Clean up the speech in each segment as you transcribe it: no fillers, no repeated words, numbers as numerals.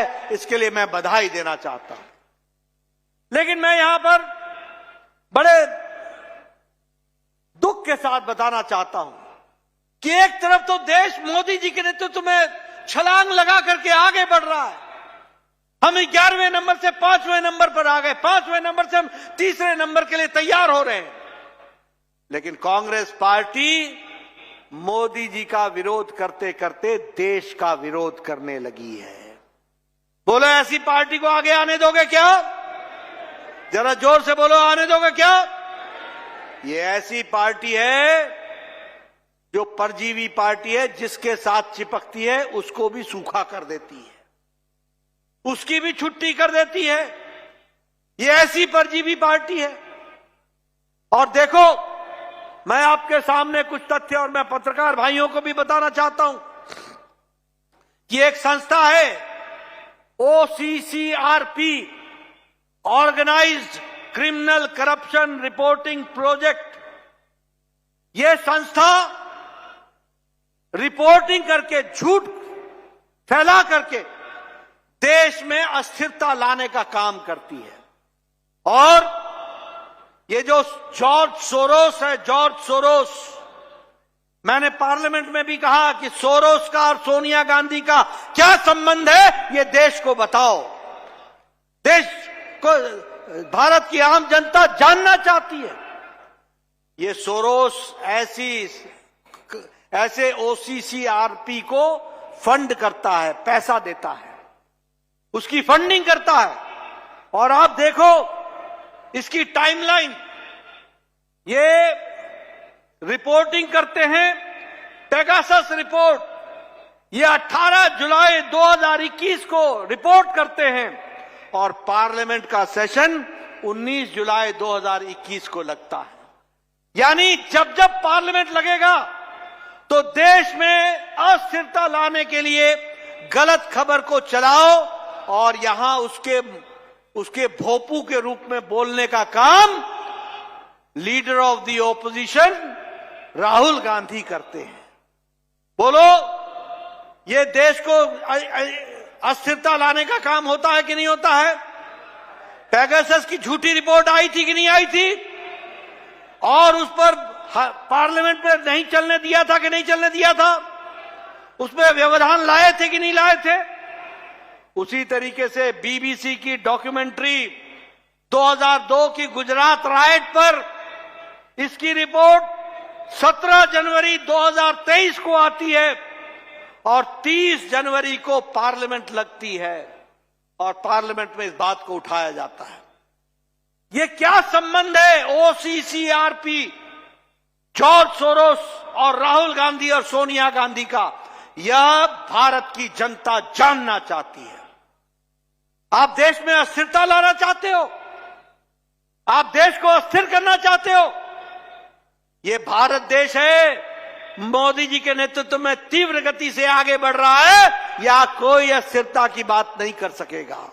है, इसके लिए मैं बधाई देना चाहता हूं। लेकिन मैं यहां पर बड़े दुख के साथ बताना चाहता हूं कि एक तरफ तो देश मोदी जी के नेतृत्व में छलांग लगा करके आगे बढ़ रहा है। हम 11वें नंबर से 5वें नंबर पर आ गए, 5वें नंबर से हम 3रे नंबर के लिए तैयार हो रहे हैं। लेकिन कांग्रेस पार्टी मोदी जी का विरोध करते करते देश का विरोध करने लगी है। बोलो, ऐसी पार्टी को आगे आने दोगे क्या? जरा जोर से बोलो, आने दोगे क्या? ये ऐसी पार्टी है जो परजीवी पार्टी है, जिसके साथ चिपकती है उसको भी सूखा कर देती है, उसकी भी छुट्टी कर देती है। ये ऐसी परजीवी पार्टी है। और देखो, मैं आपके सामने कुछ तथ्य और मैं पत्रकार भाइयों को भी बताना चाहता हूं कि एक संस्था है OCCRP, organised criminal corruption reporting project. यह संस्था रिपोर्टिंग करके, झूठ फैला करके देश में अस्थिरता लाने का काम करती है। और ये जो जॉर्ज सोरोस है, जॉर्ज सोरोस, मैंने पार्लियामेंट में भी कहा कि सोरोस का और सोनिया गांधी का क्या संबंध है, ये देश को बताओ। देश को, भारत की आम जनता जानना चाहती है। ये सोरोस ऐसे OCCRP को फंड करता है, पैसा देता है, उसकी फंडिंग करता है। और आप देखो इसकी टाइमलाइन, ये रिपोर्टिंग करते हैं, पेगासस रिपोर्ट, ये 18 जुलाई 2021 को रिपोर्ट करते हैं और पार्लियामेंट का सेशन 19 जुलाई 2021 को लगता है। यानी जब जब पार्लियामेंट लगेगा तो देश में अस्थिरता लाने के लिए गलत खबर को चलाओ और यहां उसके भोपू के रूप में बोलने का काम leader of the opposition Rahul Gandhi करते हैं। बोलो, ये देश को अस्थिरता लाने का काम होता है कि नहीं होता है? पेगासस की झूठी रिपोर्ट आई थी कि नहीं आई थी? और उस पर पार्लियामेंट में नहीं चलने दिया था कि नहीं चलने दिया था? उसमें व्यवधान लाए थे कि नहीं लाए थे? उसी तरीके से BBC की डॉक्यूमेंट्री 2002 की गुजरात राइट पर, इसकी रिपोर्ट 17 जनवरी 2023 को आती है और 30 जनवरी को पार्लियामेंट लगती है और पार्लियामेंट में इस बात को उठाया जाता है। ये क्या संबंध है OCCRP, जॉर्ज सोरोस और राहुल गांधी और सोनिया गांधी का? यह भारत की जनता जानना चाहती है। आप देश में अस्थिरता लाना चाहते हो? आप देश को अस्थिर करना चाहते हो? ये भारत देश है, मोदी जी के नेतृत्व में तीव्र गति से आगे बढ़ रहा है, या कोई अस्थिरता की बात नहीं कर सकेगा।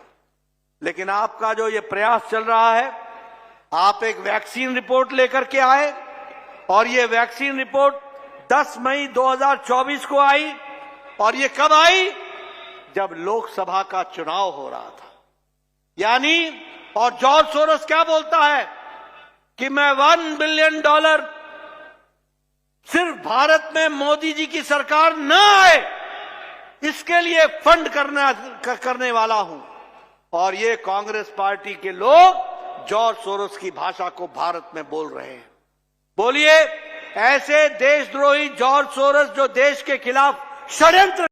लेकिन आपका जो ये प्रयास चल रहा है, आप एक वैक्सीन रिपोर्ट लेकर के आए और ये वैक्सीन रिपोर्ट 10 मई 2024 को आई। और ये कब आई? जब लोकसभा का चुनाव हो रहा था। यानी, और जॉर्ज सोरोस क्या बोलता है कि मैं $1 बिलियन सिर्फ भारत में मोदी जी की सरकार न आए इसके लिए फंड करने वाला हूं। और ये कांग्रेस पार्टी के लोग जॉर्ज सोरोस की भाषा को भारत में बोल रहे हैं। बोलिए, ऐसे देशद्रोही जॉर्ज सोरोस जो देश के खिलाफ षड्यंत्र